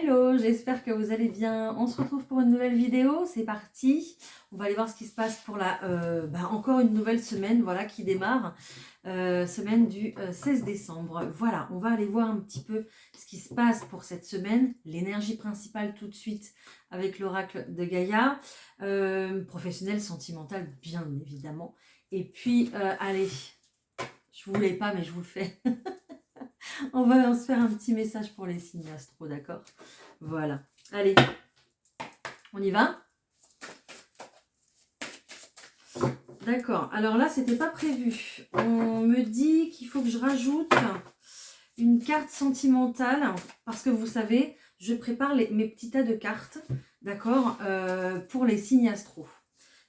Hello, j'espère que vous allez bien. On se retrouve pour une nouvelle vidéo, c'est parti. On va aller voir ce qui se passe pour encore une nouvelle semaine, voilà, qui démarre. Semaine du 16 décembre. Voilà, on va aller voir un petit peu ce qui se passe pour cette semaine. L'énergie principale tout de suite avec l'oracle de Gaïa. Professionnel, sentimental, bien évidemment. Et puis, allez, je vous voulais pas, mais je vous le fais. On va se faire un petit message pour les signes astro, d'accord? Voilà. Allez, on y va? D'accord. Alors là, c'était pas prévu. On me dit qu'il faut que je rajoute une carte sentimentale parce que vous savez, je prépare mes petits tas de cartes, d'accord, pour les signes astro.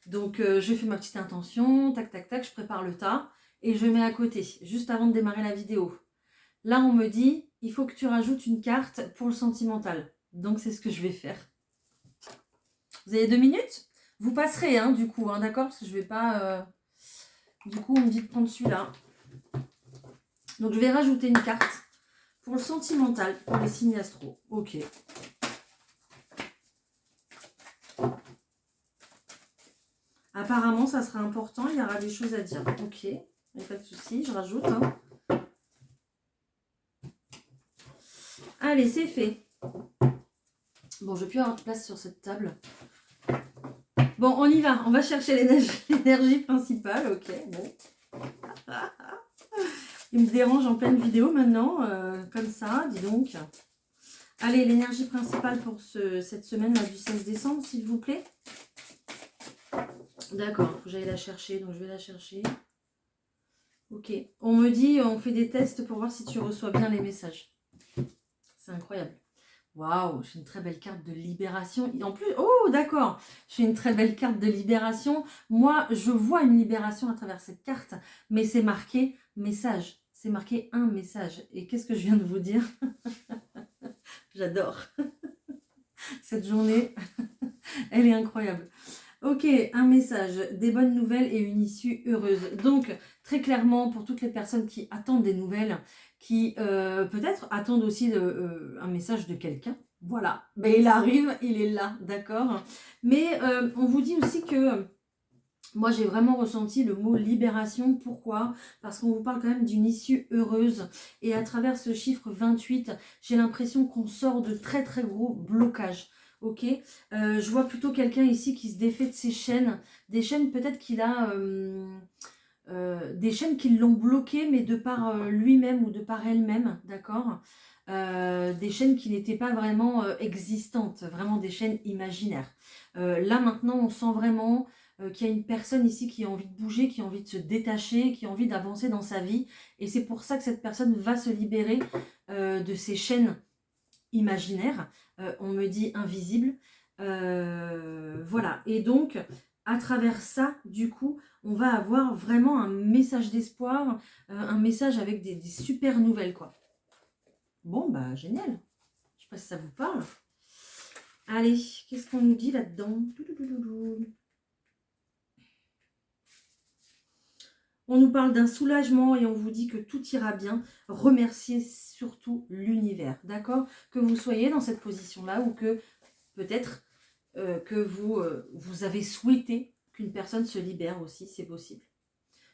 Donc, je fais ma petite intention, tac, tac, tac, je prépare le tas et je mets à côté, juste avant de démarrer la vidéo. Là, on me dit, il faut que tu rajoutes une carte pour le sentimental. Donc, c'est ce que je vais faire. Vous avez 2 minutes? Vous passerez, hein, du coup, hein, d'accord? Parce que je vais pas... Du coup, on me dit de prendre celui-là. Donc, je vais rajouter une carte pour le sentimental, pour les signes astro. Ok. Apparemment, ça sera important. Il y aura des choses à dire. Ok. Il n'y a pas de souci. Je rajoute. Hein. Allez, c'est fait. Bon, je vais plus avoir de place sur cette table. Bon, on y va. On va chercher l'énergie principale. Ok, bon. Il me dérange en pleine vidéo maintenant. Comme ça, dis donc. Allez, l'énergie principale pour cette semaine-là du 16 décembre, s'il vous plaît. D'accord, il faut que j'aille la chercher. Donc, je vais la chercher. Ok. On me dit, on fait des tests pour voir si tu reçois bien les messages. C'est incroyable. Waouh, j'ai une très belle carte de libération. Et en plus, oh d'accord, j'ai une très belle carte de libération. Moi, je vois une libération à travers cette carte, mais c'est marqué message. C'est marqué un message. Et qu'est-ce que je viens de vous dire? J'adore. Cette journée, elle est incroyable. Ok, un message, des bonnes nouvelles et une issue heureuse. Donc, très clairement, pour toutes les personnes qui attendent des nouvelles, qui peut-être attendent aussi un message de quelqu'un, voilà, ben, il arrive, il est là, d'accord. Mais on vous dit aussi que moi j'ai vraiment ressenti le mot libération. Pourquoi? Parce qu'on vous parle quand même d'une issue heureuse. Et à travers ce chiffre 28, j'ai l'impression qu'on sort de très très gros blocages. Ok, je vois plutôt quelqu'un ici qui se défait de ses chaînes, des chaînes peut-être qu'il a, des chaînes qui l'ont bloqué, mais de par lui-même ou de par elle-même, d'accord. Des chaînes qui n'étaient pas vraiment existantes, vraiment des chaînes imaginaires. Là maintenant, on sent vraiment qu'il y a une personne ici qui a envie de bouger, qui a envie de se détacher, qui a envie d'avancer dans sa vie, et c'est pour ça que cette personne va se libérer de ces chaînes imaginaire, on me dit invisible, voilà. Et donc, à travers ça, du coup, on va avoir vraiment un message d'espoir, un message avec des super nouvelles, quoi. Bon, bah, génial. Je sais pas si ça vous parle. Allez, qu'est-ce qu'on nous dit là-dedans? On nous parle d'un soulagement et on vous dit que tout ira bien. Remerciez surtout l'univers, d'accord? Que vous soyez dans cette position-là ou que peut-être que vous avez souhaité qu'une personne se libère aussi, c'est possible.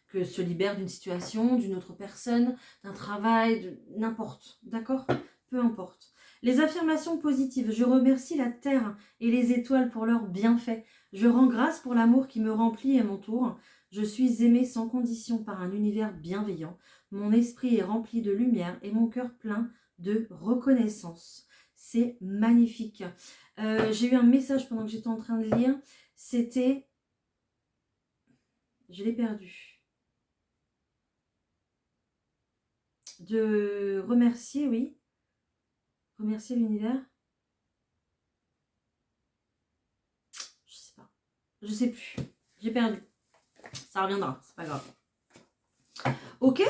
Que se libère d'une situation, d'une autre personne, d'un travail, de n'importe, d'accord? Peu importe. Les affirmations positives. Je remercie la terre et les étoiles pour leurs bienfaits. Je rends grâce pour l'amour qui me remplit et m'entoure. Je suis aimée sans condition par un univers bienveillant. Mon esprit est rempli de lumière et mon cœur plein de reconnaissance. C'est magnifique. J'ai eu un message pendant que j'étais en train de lire. C'était... Je l'ai perdu. De remercier, oui. Remercier l'univers. Je sais pas. Je sais plus. J'ai perdu. Ça reviendra, c'est pas grave. Ok.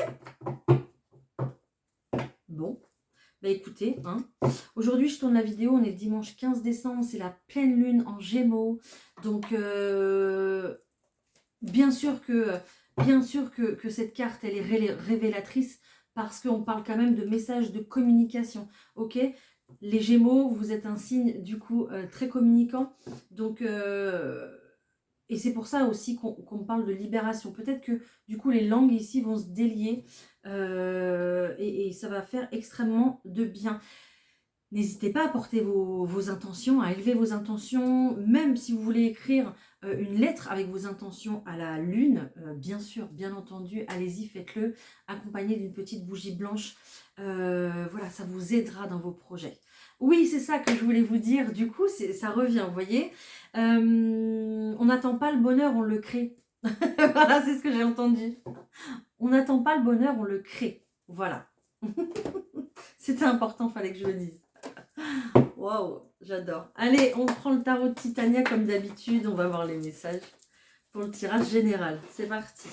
Bon. Bah écoutez, hein. Aujourd'hui je tourne la vidéo, on est le dimanche 15 décembre, c'est la pleine lune en Gémeaux. Donc bien sûr que cette carte elle est révélatrice parce qu'on parle quand même de messages de communication. Ok. Les Gémeaux, vous êtes un signe du coup très communicant. Donc, et c'est pour ça aussi qu'on parle de libération. Peut-être que du coup les langues ici vont se délier et ça va faire extrêmement de bien. N'hésitez pas à porter vos intentions, à élever vos intentions, même si vous voulez écrire une lettre avec vos intentions à la lune, bien sûr, bien entendu, allez-y, faites-le, accompagné d'une petite bougie blanche. Voilà, ça vous aidera dans vos projets. Oui, c'est ça que je voulais vous dire, du coup, ça revient, vous voyez. On n'attend pas le bonheur, on le crée. Voilà, c'est ce que j'ai entendu. On n'attend pas le bonheur, on le crée. Voilà. C'était important, fallait que je le dise. Waouh, j'adore. Allez, on prend le tarot de Titania comme d'habitude. On va voir les messages pour le tirage général. C'est parti.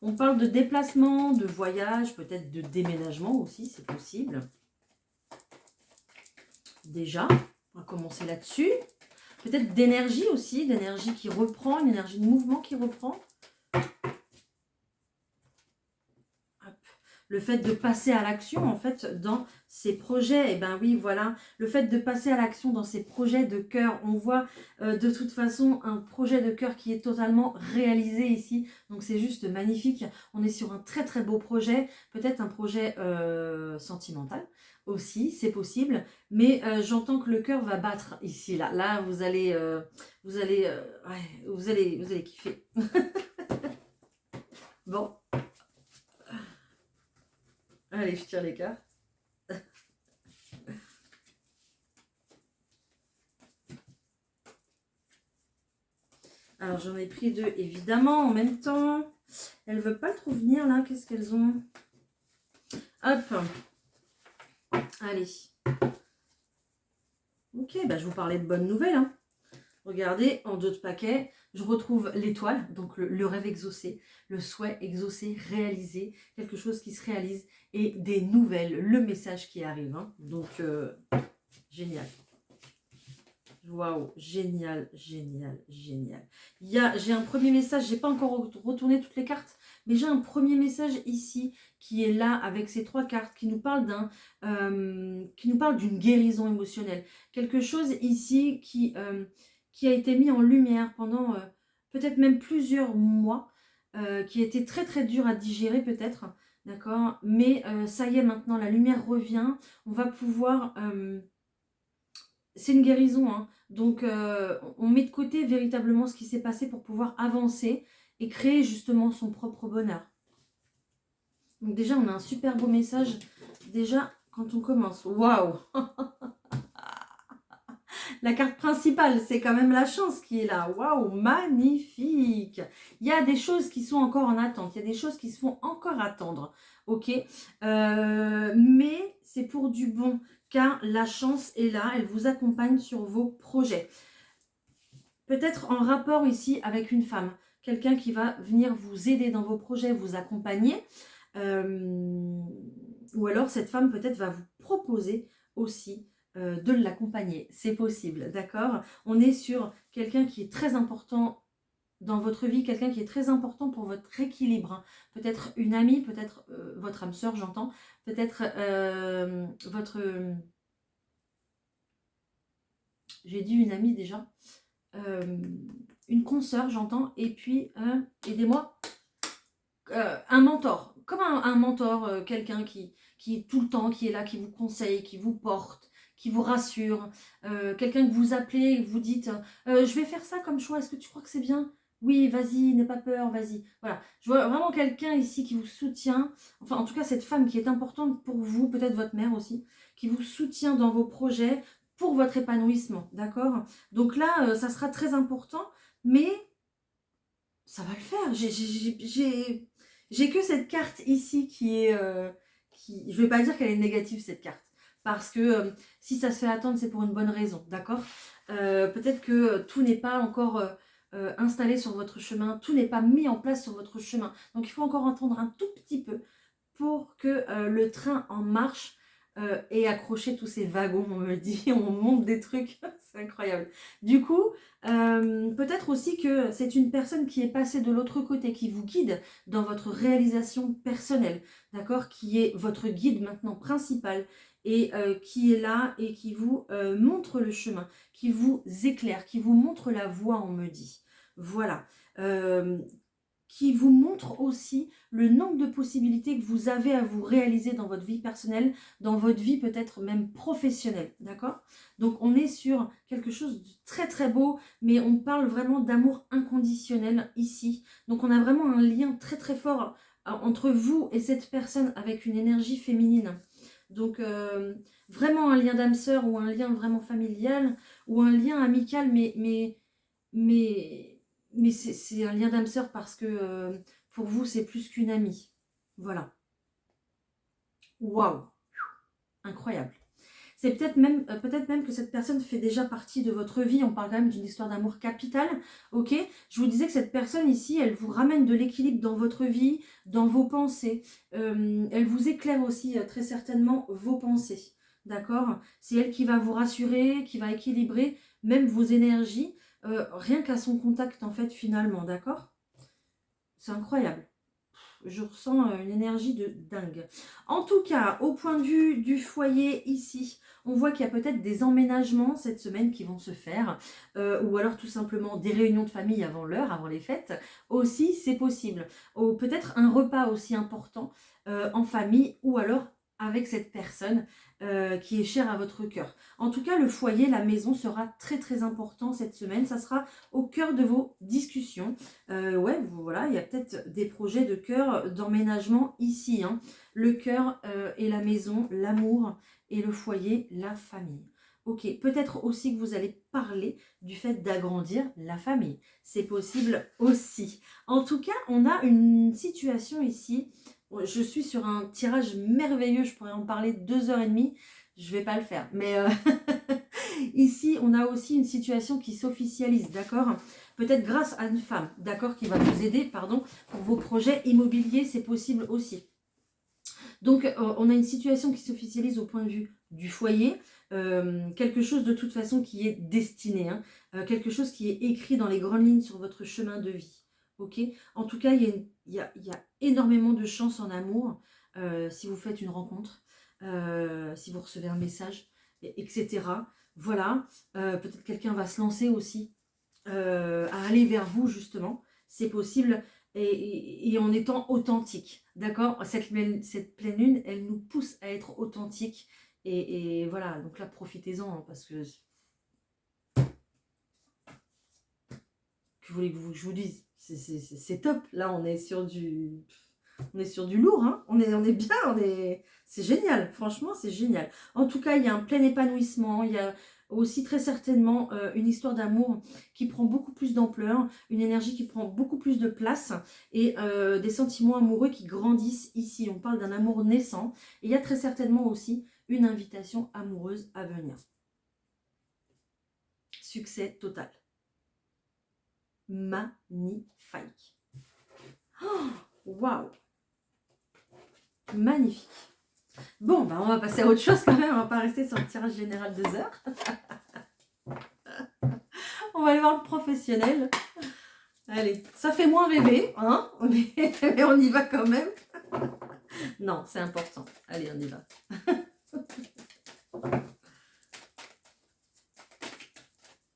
On parle de déplacement, de voyage, peut-être de déménagement aussi, c'est possible. Déjà, on va commencer là-dessus. Peut-être d'énergie aussi, d'énergie qui reprend, une énergie de mouvement qui reprend. Le fait de passer à l'action, en fait, dans ces projets, et ben oui, voilà, le fait de passer à l'action dans ces projets de cœur, on voit de toute façon un projet de cœur qui est totalement réalisé ici, donc c'est juste magnifique. On est sur un très très beau projet, peut-être un projet sentimental aussi, c'est possible, mais j'entends que le cœur va battre ici, là. Là, vous allez kiffer. Bon. Allez, je tire les cartes. Alors, j'en ai pris deux, évidemment, en même temps. Elles ne veulent pas trop venir, là. Qu'est-ce qu'elles ont? Hop. Allez. Ok, bah, je vous parlais de bonnes nouvelles. Hein. Regardez, en d'autres paquets, je retrouve l'étoile, donc le rêve exaucé, le souhait exaucé, réalisé, quelque chose qui se réalise, et des nouvelles, le message qui arrive. Hein. Donc, génial. Waouh, génial, génial, génial. J'ai un premier message, j'ai pas encore retourné toutes les cartes, mais j'ai un premier message ici qui est là avec ces trois cartes qui nous parle d'une guérison émotionnelle. Quelque chose ici qui a été mis en lumière pendant peut-être même plusieurs mois, qui a été très très dur à digérer peut-être, d'accord. Mais ça y est, maintenant la lumière revient, on va pouvoir c'est une guérison, hein. Donc on met de côté véritablement ce qui s'est passé pour pouvoir avancer et créer justement son propre bonheur. Donc déjà, on a un super beau message. Déjà, quand on commence, waouh. La carte principale, c'est quand même la chance qui est là. Waouh, magnifique. Il y a des choses qui sont encore en attente. Il y a des choses qui se font encore attendre. Ok, mais c'est pour du bon, car la chance est là. Elle vous accompagne sur vos projets. Peut-être en rapport ici avec une femme. Quelqu'un qui va venir vous aider dans vos projets, vous accompagner. Ou alors cette femme peut-être va vous proposer aussi de l'accompagner. C'est possible, d'accord? On est sur quelqu'un qui est très important dans votre vie, quelqu'un qui est très important pour votre équilibre. Hein. Peut-être une amie, peut-être votre âme sœur, j'entends. Peut-être votre... J'ai dit une amie déjà. Une consoeur, j'entends. Et puis, aidez-moi, un mentor. Comme un mentor, quelqu'un qui est tout le temps, qui est là, qui vous conseille, qui vous porte, qui vous rassure, quelqu'un que vous appelez et que vous dites je vais faire ça comme choix, est-ce que tu crois que c'est bien? Oui, vas-y, n'aie pas peur, vas-y. Voilà, je vois vraiment quelqu'un ici qui vous soutient, enfin en tout cas cette femme qui est importante pour vous, peut-être votre mère aussi, qui vous soutient dans vos projets pour votre épanouissement, d'accord? Donc là, ça sera très important, mais ça va le faire. J'ai que cette carte ici qui est... je ne vais pas dire qu'elle est négative, cette carte. Parce que si ça se fait attendre, c'est pour une bonne raison, d'accord. Peut-être que tout n'est pas encore installé sur votre chemin, tout n'est pas mis en place sur votre chemin. Donc il faut encore attendre un tout petit peu pour que le train en marche et accrocher tous ces wagons, on me dit, on monte des trucs, c'est incroyable. Du coup, peut-être aussi que c'est une personne qui est passée de l'autre côté, qui vous guide dans votre réalisation personnelle, d'accord, qui est votre guide maintenant principal et qui est là et qui vous montre le chemin, qui vous éclaire, qui vous montre la voie, on me dit. Voilà. Qui vous montre aussi le nombre de possibilités que vous avez à vous réaliser dans votre vie personnelle, dans votre vie peut-être même professionnelle, d'accord? Donc on est sur quelque chose de très très beau, mais on parle vraiment d'amour inconditionnel ici. Donc on a vraiment un lien très très fort entre vous et cette personne avec une énergie féminine. Donc vraiment un lien d'âme sœur ou un lien vraiment familial ou un lien amical, mais mais c'est un lien d'âme sœur parce que pour vous, c'est plus qu'une amie. Voilà. Waouh! Incroyable. C'est peut-être même que cette personne fait déjà partie de votre vie. On parle quand même d'une histoire d'amour capitale. Ok? Je vous disais que cette personne ici, elle vous ramène de l'équilibre dans votre vie, dans vos pensées. Elle vous éclaire aussi très certainement vos pensées. D'accord? C'est elle qui va vous rassurer, qui va équilibrer même vos énergies, rien qu'à son contact en fait finalement. D'accord? C'est incroyable. Je ressens une énergie de dingue. En tout cas, au point de vue du foyer ici, on voit qu'il y a peut-être des emménagements cette semaine qui vont se faire, ou alors tout simplement des réunions de famille avant l'heure, avant les fêtes. Aussi, c'est possible. Ou peut-être un repas aussi important en famille, ou alors avec cette personne qui est chère à votre cœur. En tout cas, le foyer, la maison sera très très important cette semaine. Ça sera au cœur de vos discussions. Ouais, voilà, il y a peut-être des projets de cœur, d'emménagement ici. Hein. Le cœur et la maison, l'amour et le foyer, la famille. Ok, peut-être aussi que vous allez parler du fait d'agrandir la famille. C'est possible aussi. En tout cas, on a une situation ici. Je suis sur un tirage merveilleux, je pourrais en parler 2h30. Je vais pas le faire. Mais ici, on a aussi une situation qui s'officialise, d'accord? Peut-être grâce à une femme, d'accord, qui va vous aider, pardon, pour vos projets immobiliers, c'est possible aussi. Donc, on a une situation qui s'officialise au point de vue du foyer, quelque chose de toute façon qui est destiné, hein, quelque chose qui est écrit dans les grandes lignes sur votre chemin de vie. Ok? En tout cas, il y a énormément de chance en amour si vous faites une rencontre, si vous recevez un message, etc. Voilà, peut-être quelqu'un va se lancer aussi à aller vers vous justement, c'est possible, et en étant authentique, d'accord? Cette pleine lune, elle nous pousse à être authentique, et voilà, donc là profitez-en, hein, parce que voulez que je vous dise, c'est top, là on est sur du lourd, hein. On est bien, c'est génial, franchement c'est génial. En tout cas, il y a un plein épanouissement, il y a aussi très certainement une histoire d'amour qui prend beaucoup plus d'ampleur, une énergie qui prend beaucoup plus de place, et des sentiments amoureux qui grandissent ici. On parle d'un amour naissant, et il y a très certainement aussi une invitation amoureuse à venir. Succès total. Magnifique. Waouh! Magnifique. Bon, bah on va passer à autre chose quand même, on va pas rester sur le tirage général 2 heures. On va aller voir le professionnel. Allez, ça fait moins rêver, hein, mais on y va quand même. Non, c'est important. Allez, on y va.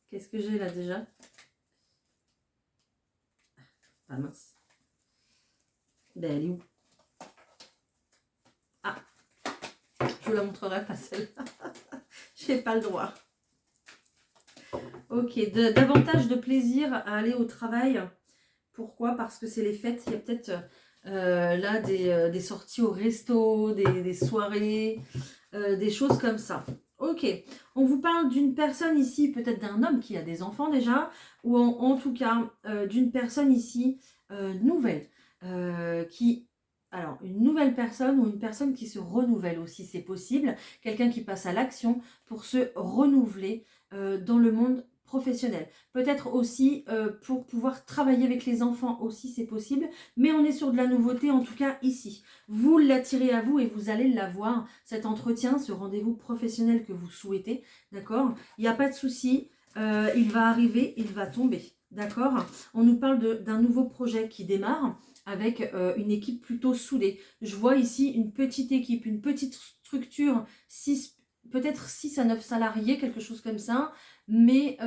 Qu'est-ce que j'ai là déjà? Ah mince. Ben elle est où? Ah, je vous la montrerai pas celle-là. J'ai pas le droit. Ok, davantage de plaisir à aller au travail. Pourquoi? Parce que c'est les fêtes. Il y a peut-être là des sorties au resto, des soirées, des choses comme ça. Ok, on vous parle d'une personne ici, peut-être d'un homme qui a des enfants déjà, ou en tout cas d'une personne ici nouvelle, alors une nouvelle personne ou une personne qui se renouvelle aussi, c'est possible, quelqu'un qui passe à l'action pour se renouveler dans le monde professionnel. Peut-être aussi pour pouvoir travailler avec les enfants aussi, c'est possible, mais on est sur de la nouveauté en tout cas ici. Vous l'attirez à vous et vous allez l'avoir, cet entretien, ce rendez-vous professionnel que vous souhaitez, d'accord? Il n'y a pas de souci, il va arriver, il va tomber, d'accord? On nous parle d'un nouveau projet qui démarre avec une équipe plutôt soudée. Je vois ici une petite équipe, une petite structure, peut-être 6 à 9 salariés, quelque chose comme ça, mais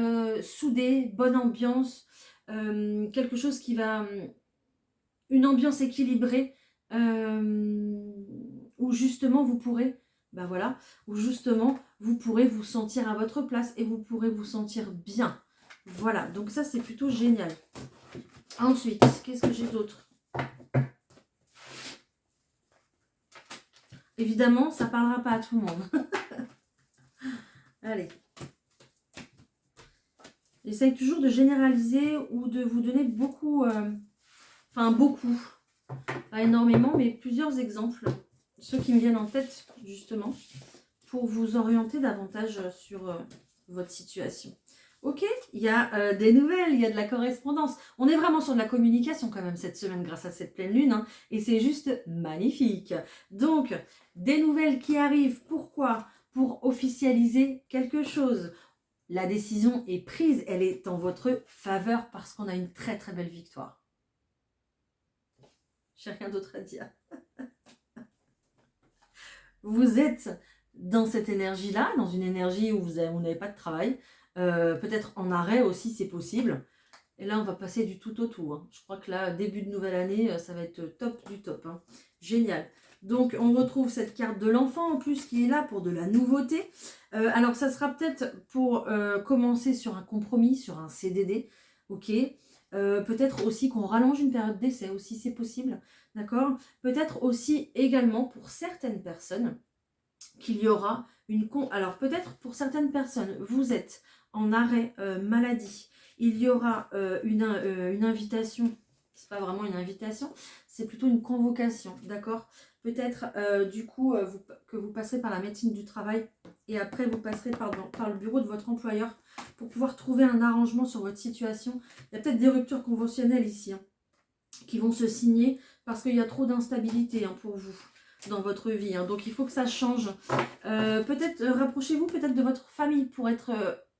soudé, bonne ambiance, quelque chose qui va... une ambiance équilibrée, où justement vous pourrez, ben voilà, où justement vous pourrez vous sentir à votre place et vous pourrez vous sentir bien. Voilà, donc ça c'est plutôt génial. Ensuite, qu'est-ce que j'ai d'autre? Évidemment, ça ne parlera pas à tout le monde. Allez. J'essaye toujours de généraliser ou de vous donner beaucoup, enfin beaucoup, pas énormément, mais plusieurs exemples, ceux qui me viennent en tête justement, pour vous orienter davantage sur votre situation. Ok, il y a des nouvelles, il y a de la correspondance. On est vraiment sur de la communication quand même cette semaine grâce à cette pleine lune, hein, et c'est juste magnifique. Donc, des nouvelles qui arrivent, pourquoi? Pour officialiser quelque chose. La décision est prise, elle est en votre faveur parce qu'on a une très très belle victoire. J'ai rien d'autre à dire. Vous êtes dans cette énergie-là, dans une énergie où vous n'avez pas de travail, peut-être en arrêt aussi, c'est possible. Et là, on va passer du tout au tout. Hein. Je crois que là, début de nouvelle année, ça va être top du top. Hein. Génial. Donc, on retrouve cette carte de l'enfant en plus qui est là pour de la nouveauté. Alors, ça sera peut-être pour commencer sur un compromis, sur un CDD. Ok. Peut-être aussi qu'on rallonge une période d'essai aussi, c'est possible. D'accord. Peut-être aussi également pour certaines personnes qu'il y aura une... Alors, peut-être pour certaines personnes, vous êtes en arrêt maladie. Il y aura une invitation, c'est pas vraiment une invitation, c'est plutôt une convocation, d'accord? Peut-être du coup que vous passerez par la médecine du travail et après vous passerez par le bureau de votre employeur pour pouvoir trouver un arrangement sur votre situation. Il y a peut-être des ruptures conventionnelles ici hein, qui vont se signer parce qu'il y a trop d'instabilité hein, pour vous dans votre vie. Hein. Donc il faut que ça change. Peut-être rapprochez-vous peut-être de votre famille pour être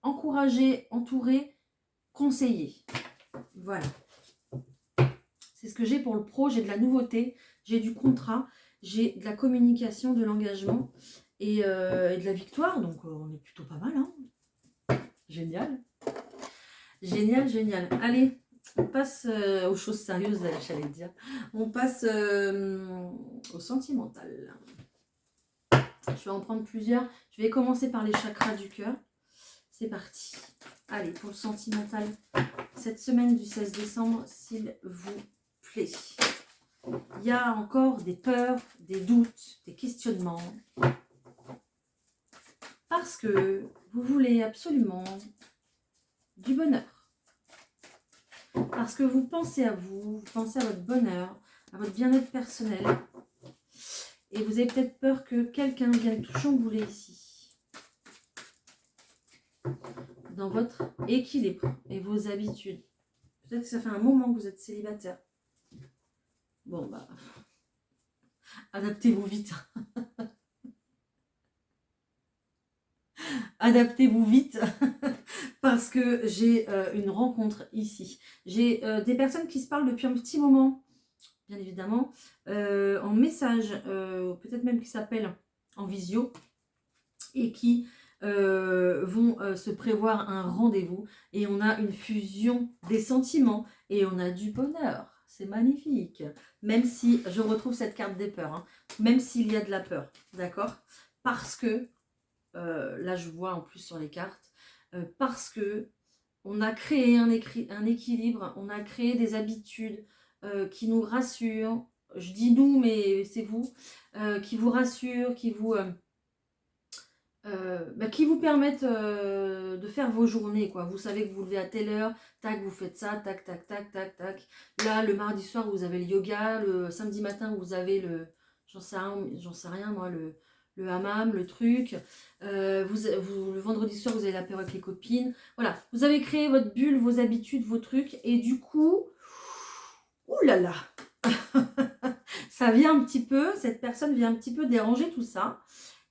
encouragé, entouré, conseiller. Voilà. C'est ce que j'ai pour le pro. J'ai de la nouveauté, j'ai du contrat, j'ai de la communication, de l'engagement et de la victoire. Donc on est plutôt pas mal. Hein. Génial. Génial, génial. Allez, on passe aux choses sérieuses, j'allais dire. On passe au sentimental. Je vais en prendre plusieurs. Je vais commencer par les chakras du cœur. C'est parti. Allez, pour le sentimental, cette semaine du 16 décembre, s'il vous plaît. Il y a encore des peurs, des doutes, des questionnements. Parce que vous voulez absolument du bonheur. Parce que vous pensez à vous pensez à votre bonheur, à votre bien-être personnel. Et vous avez peut-être peur que quelqu'un vienne tout chambouler ici. Dans votre équilibre et vos habitudes. Peut-être que ça fait un moment que vous êtes célibataire. Bon, bah, adaptez-vous vite. Adaptez-vous vite parce que j'ai une rencontre ici. J'ai des personnes qui se parlent depuis un petit moment, bien évidemment, en message, peut-être même qui s'appellent en visio et qui vont se prévoir un rendez-vous et on a une fusion des sentiments et on a du bonheur. C'est magnifique. Même si je retrouve cette carte des peurs, hein, même s'il y a de la peur, d'accord? Parce que, là je vois en plus sur les cartes, parce que on a créé un équilibre, on a créé des habitudes qui nous rassurent. Je dis nous, mais c'est vous, qui vous rassurent, qui vous permettent de faire vos journées, quoi. Vous savez que vous levez à telle heure, tac, vous faites ça, tac, tac, tac, tac, tac. Là, le mardi soir, vous avez le yoga, le samedi matin, vous avez le, j'en sais rien, moi, le hammam, le truc. Le vendredi soir, vous avez l'apéro avec les copines. Voilà, vous avez créé votre bulle, vos habitudes, vos trucs, et du coup, oulala, ça vient un petit peu, cette personne vient un petit peu déranger tout ça.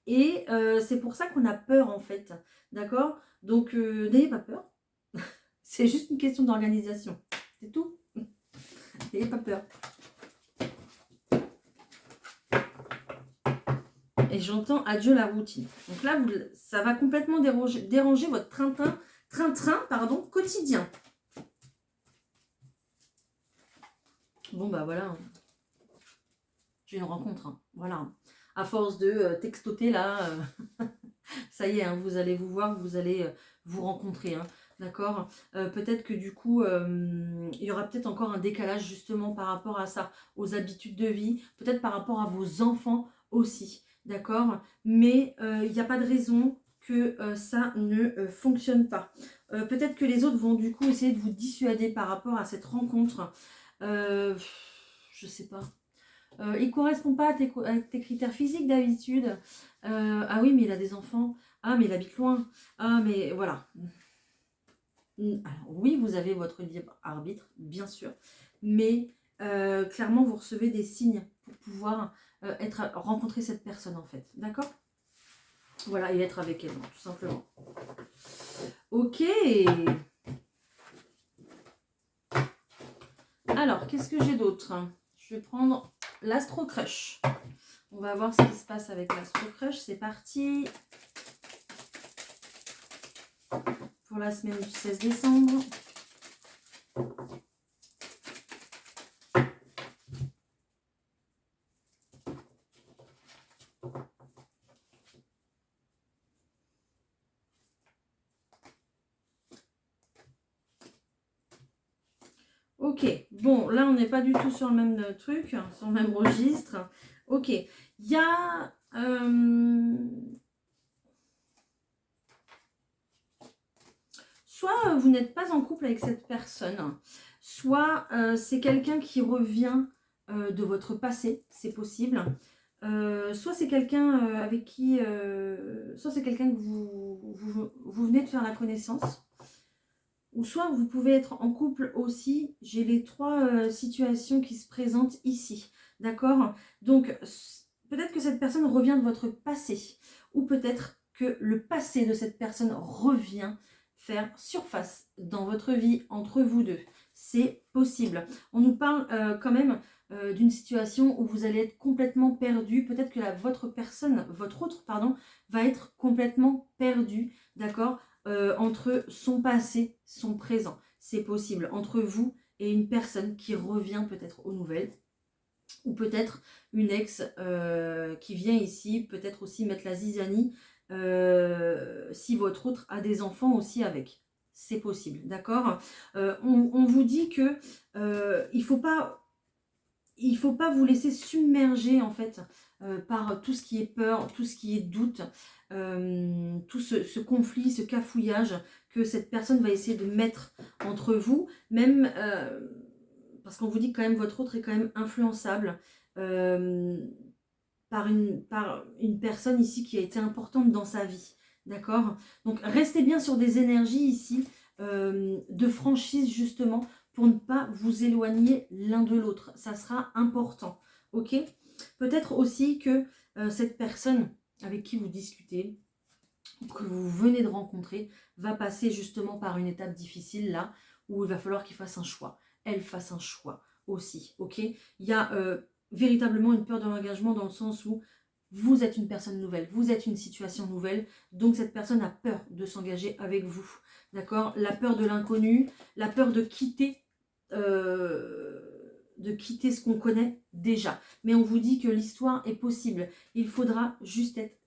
Et c'est pour ça qu'on a peur en fait, d'accord? Donc n'ayez pas peur, c'est juste une question d'organisation, c'est tout. N'ayez pas peur. et j'entends adieu la routine. Donc là, ça va complètement déranger votre train-train quotidien. Bon, bah voilà. J'ai une rencontre. Hein. Voilà. À force de textoter là, ça y est, hein, vous allez vous voir, vous allez vous rencontrer. Hein, d'accord. Peut-être que du coup, il y aura peut-être encore un décalage justement par rapport à ça, aux habitudes de vie, peut-être par rapport à vos enfants aussi. D'accord. Mais il n'y a pas de raison que ça ne fonctionne pas. Peut-être que les autres vont du coup essayer de vous dissuader par rapport à cette rencontre. Je sais pas. Il correspond pas à tes critères physiques d'habitude. Ah oui, mais il a des enfants. Ah, mais il habite loin. Ah, mais voilà. Alors, oui, vous avez votre libre arbitre, bien sûr. Mais clairement, vous recevez des signes pour pouvoir rencontrer cette personne, en fait. D'accord? Voilà, et être avec elle, tout simplement. Ok. Alors, qu'est-ce que j'ai d'autre? Je vais prendre l'Astro Crush. On va voir ce qui se passe avec l'Astro Crush. C'est parti. Pour la semaine du 16 décembre. Ok, bon, là on n'est pas du tout sur le même truc, sur le même registre. Ok, il y a... soit vous n'êtes pas en couple avec cette personne, soit c'est quelqu'un qui revient de votre passé, c'est possible. Soit c'est quelqu'un avec qui... soit c'est quelqu'un que vous venez de faire la connaissance. Ou soit vous pouvez être en couple aussi. J'ai les trois situations qui se présentent ici. D'accord? Donc, peut-être que cette personne revient de votre passé. Ou peut-être que le passé de cette personne revient faire surface dans votre vie entre vous deux. C'est possible. On nous parle quand même d'une situation où vous allez être complètement perdu. Peut-être que votre autre, va être complètement perdu. D'accord? Entre son passé, son présent. C'est possible entre vous et une personne qui revient peut-être aux nouvelles. Ou peut-être une ex qui vient ici, peut-être aussi mettre la zizanie si votre autre a des enfants aussi avec. C'est possible, d'accord. On vous dit que il faut pas vous laisser submerger en fait par tout ce qui est peur, tout ce qui est doute, tout ce conflit, ce cafouillage que cette personne va essayer de mettre entre vous, même parce qu'on vous dit que quand même votre autre est quand même influençable par une personne ici qui a été importante dans sa vie. D'accord? Donc restez bien sur des énergies ici de franchise justement pour ne pas vous éloigner l'un de l'autre. Ça sera important. Ok? Peut-être aussi que cette personne avec qui vous discutez, que vous venez de rencontrer, va passer justement par une étape difficile là, où il va falloir qu'il fasse un choix. Elle fasse un choix aussi. Ok? Il y a véritablement une peur de l'engagement dans le sens où vous êtes une personne nouvelle, vous êtes une situation nouvelle, donc cette personne a peur de s'engager avec vous. D'accord? La peur de l'inconnu, la peur de quitter ce qu'on connaît déjà. Mais on vous dit que l'histoire est possible. Il faudra juste être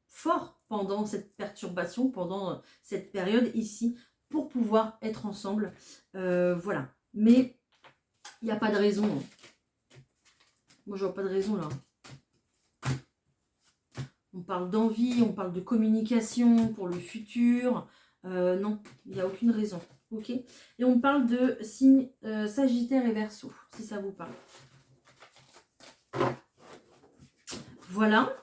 fort pendant cette perturbation, pendant cette période ici, pour pouvoir être ensemble. Voilà. Mais il n'y a pas de raison. Moi, je vois pas de raison là. On parle d'envie, on parle de communication pour le futur. Non, il n'y a aucune raison. Ok. Et on parle de signes Sagittaire et Verseau, si ça vous parle. Voilà.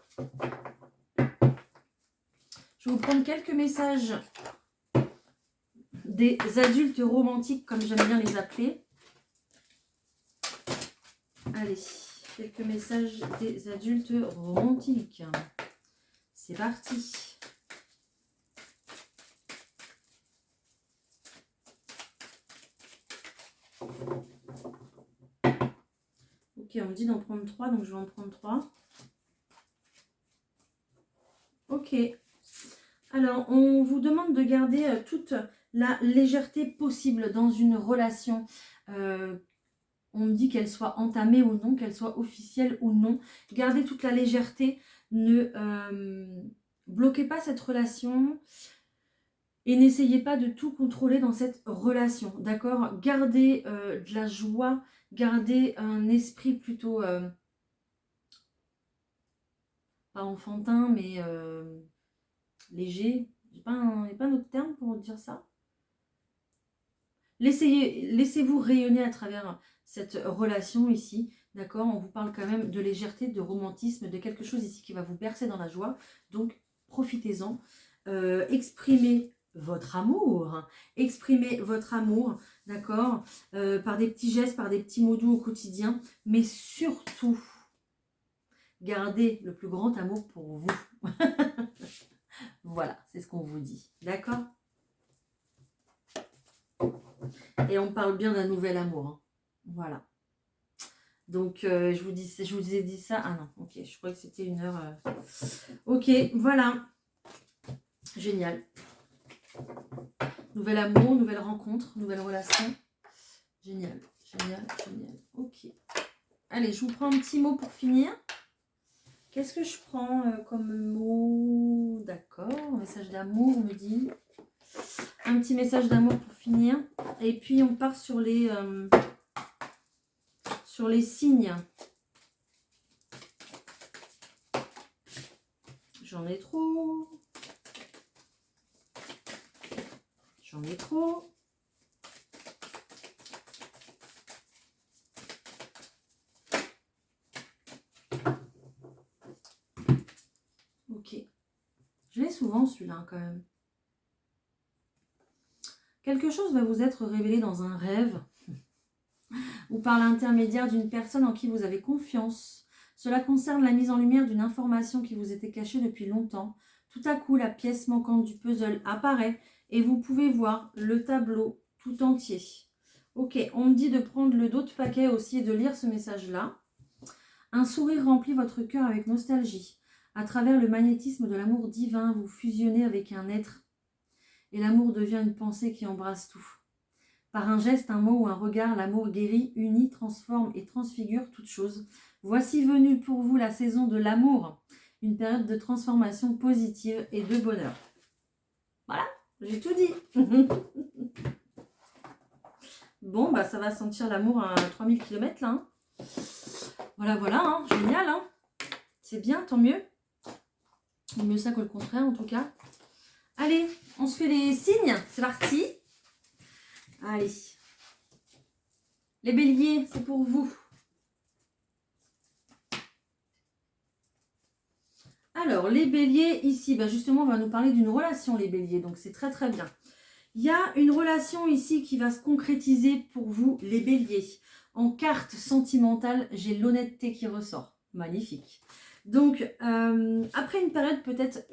Je vais vous prendre quelques messages des adultes romantiques, comme j'aime bien les appeler. Allez, quelques messages des adultes romantiques. C'est parti. Ok, on me dit d'en prendre 3, donc je vais en prendre 3. Ok. Alors, on vous demande de garder toute la légèreté possible dans une relation. On me dit qu'elle soit entamée ou non, qu'elle soit officielle ou non. Gardez toute la légèreté. Ne bloquez pas cette relation. Et n'essayez pas de tout contrôler dans cette relation. D'accord? Gardez de la joie. Gardez un esprit plutôt... pas enfantin, mais léger. Il n'y a pas un autre terme pour dire ça. Laissez-vous rayonner à travers cette relation ici, d'accord? On vous parle quand même de légèreté, de romantisme, de quelque chose ici qui va vous bercer dans la joie. Donc, profitez-en. Exprimez votre amour. Exprimez votre amour, d'accord? Par des petits gestes, par des petits mots doux au quotidien. Mais surtout, gardez le plus grand amour pour vous. Voilà, c'est ce qu'on vous dit. D'accord? Et on parle bien d'un nouvel amour. Hein. Voilà. Donc, je vous ai dit ça. Ah non, ok, je crois que c'était une heure. Ok, voilà. Génial. Nouvel amour, nouvelle rencontre, nouvelle relation. Génial, génial, génial. Ok. Allez, je vous prends un petit mot pour finir. Qu'est-ce que je prends comme mot? D'accord, message d'amour, on me dit. Un petit message d'amour pour finir. Et puis, on part sur les signes. J'en ai trop. J'en ai trop. Ok. Je l'ai souvent celui-là quand même. Quelque chose va vous être révélé dans un rêve ou par l'intermédiaire d'une personne en qui vous avez confiance. Cela concerne la mise en lumière d'une information qui vous était cachée depuis longtemps. Tout à coup, la pièce manquante du puzzle apparaît et vous pouvez voir le tableau tout entier. Ok, on me dit de prendre le dos de paquet aussi et de lire ce message-là. Un sourire remplit votre cœur avec nostalgie. À travers le magnétisme de l'amour divin, vous fusionnez avec un être et l'amour devient une pensée qui embrasse tout. Par un geste, un mot ou un regard, l'amour guérit, unit, transforme et transfigure toute chose. Voici venue pour vous la saison de l'amour, une période de transformation positive et de bonheur. Voilà, j'ai tout dit. Bon, bah ça va sentir l'amour à 3000 km là. Hein. Voilà, voilà, hein, génial. Hein. C'est bien, tant mieux. Mieux ça que le contraire en tout cas. Allez, on se fait les signes, c'est parti. Allez. Les béliers, c'est pour vous. Alors, les béliers, ici, bah justement, on va nous parler d'une relation, les béliers. Donc, c'est très, très bien. Il y a une relation ici qui va se concrétiser pour vous, les béliers. En carte sentimentale, j'ai l'honnêteté qui ressort. Magnifique. Donc, après une période peut-être...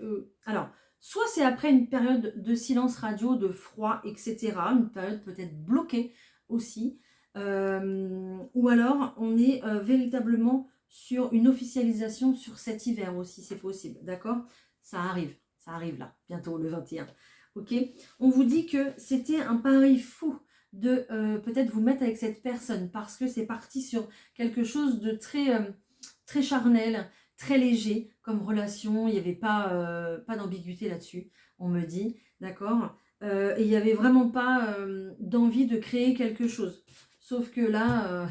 alors, soit c'est après une période de silence radio, de froid, etc. Une période peut-être bloquée aussi. Ou alors, on est véritablement sur une officialisation sur cet hiver aussi, c'est possible. D'accord? Ça arrive là, bientôt le 21. Ok? On vous dit que c'était un pari fou de peut-être vous mettre avec cette personne parce que c'est parti sur quelque chose de très, très charnel, très léger comme relation. Il n'y avait pas d'ambiguïté là-dessus, on me dit, d'accord? Et il n'y avait vraiment pas d'envie de créer quelque chose. Sauf que là,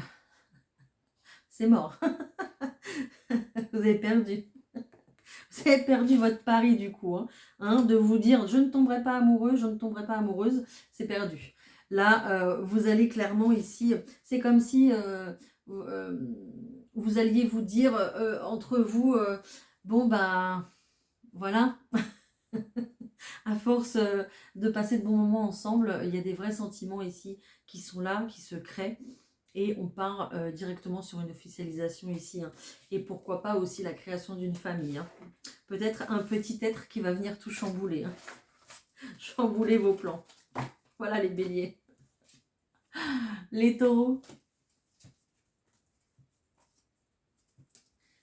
c'est mort. Vous avez perdu. Vous avez perdu votre pari du coup. Hein, de vous dire je ne tomberai pas amoureux, je ne tomberai pas amoureuse, c'est perdu. Là, vous allez clairement ici, c'est comme si vous alliez vous dire entre vous, bon bah voilà, à force de passer de bons moments ensemble, il y a des vrais sentiments ici qui sont là, qui se créent. Et on part directement sur une officialisation ici. Hein. Et pourquoi pas aussi la création d'une famille. Hein. Peut-être un petit être qui va venir tout chambouler. Hein. Chambouler vos plans. Voilà les béliers. Les taureaux.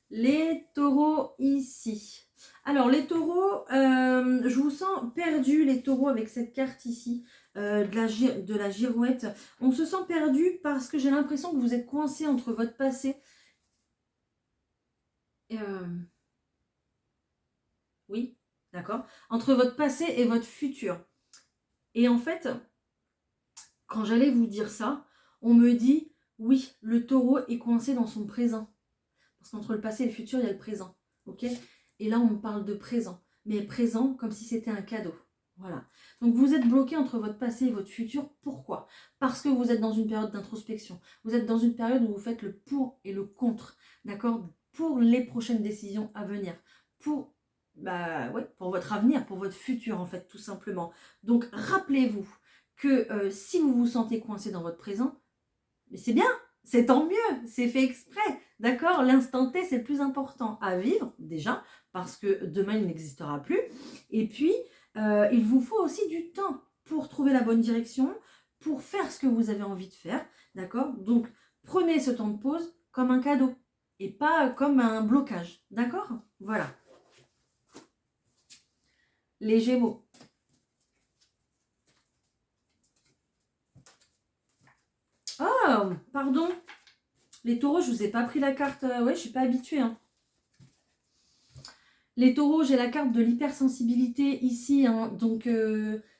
Les taureaux ici. Alors, les taureaux, je vous sens perdus, les taureaux, avec cette carte ici, de la girouette. On se sent perdu parce que j'ai l'impression que vous êtes coincé entre votre passé. Euh, oui, d'accord. Entre votre passé et votre futur. Et en fait, quand j'allais vous dire ça, on me dit, oui, le taureau est coincé dans son présent. Parce qu'entre le passé et le futur, il y a le présent. Ok? Et là, on me parle de présent. Mais présent comme si c'était un cadeau. Voilà. Donc vous êtes bloqué entre votre passé et votre futur. Pourquoi? Parce que vous êtes dans une période d'introspection. Vous êtes dans une période où vous faites le pour et le contre. D'accord? Pour les prochaines décisions à venir. Pour, bah, ouais, pour votre avenir, pour votre futur, en fait, tout simplement. Donc rappelez-vous que si vous vous sentez coincé dans votre présent, mais c'est bien, c'est tant mieux, c'est fait exprès, d'accord? L'instant T, c'est le plus important à vivre, déjà, parce que demain, il n'existera plus. Et puis, il vous faut aussi du temps pour trouver la bonne direction, pour faire ce que vous avez envie de faire, d'accord? Donc, prenez ce temps de pause comme un cadeau et pas comme un blocage, d'accord? Voilà. Les Gémeaux. Oh, pardon. Les taureaux, je vous ai pas pris la carte. Ouais, je suis pas habituée, hein. Les taureaux, j'ai la carte de l'hypersensibilité ici, hein. Donc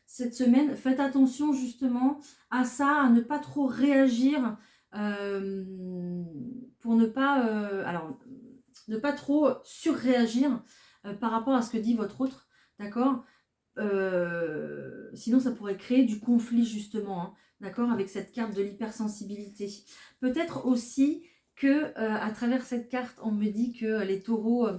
cette semaine, faites attention justement à ça, à ne pas trop réagir pour ne pas, alors, ne pas trop surréagir par rapport à ce que dit votre autre, d'accord? Sinon, ça pourrait créer du conflit justement, hein, d'accord, avec cette carte de l'hypersensibilité. Peut-être aussi que à travers cette carte, on me dit que les taureaux,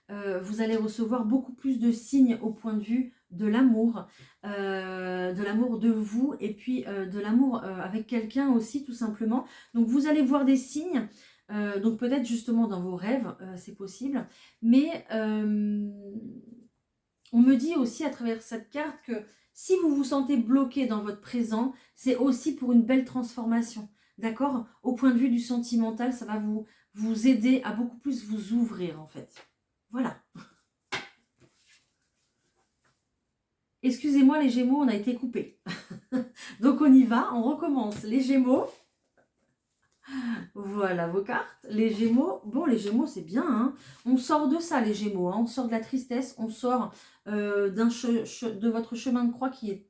vous allez recevoir beaucoup plus de signes au point de vue de l'amour de vous et puis de l'amour avec quelqu'un aussi tout simplement. Donc vous allez voir des signes, donc peut-être justement dans vos rêves, c'est possible, mais on me dit aussi à travers cette carte que si vous vous sentez bloqué dans votre présent, c'est aussi pour une belle transformation. D'accord? Au point de vue du sentimental, ça va vous aider à beaucoup plus vous ouvrir en fait. Voilà. Excusez-moi les Gémeaux, on a été coupés. Donc on y va, on recommence. Les Gémeaux. Voilà vos cartes. Les Gémeaux, bon les Gémeaux c'est bien, hein. On sort de ça les Gémeaux, hein. On sort de la tristesse, on sort de votre chemin de croix qui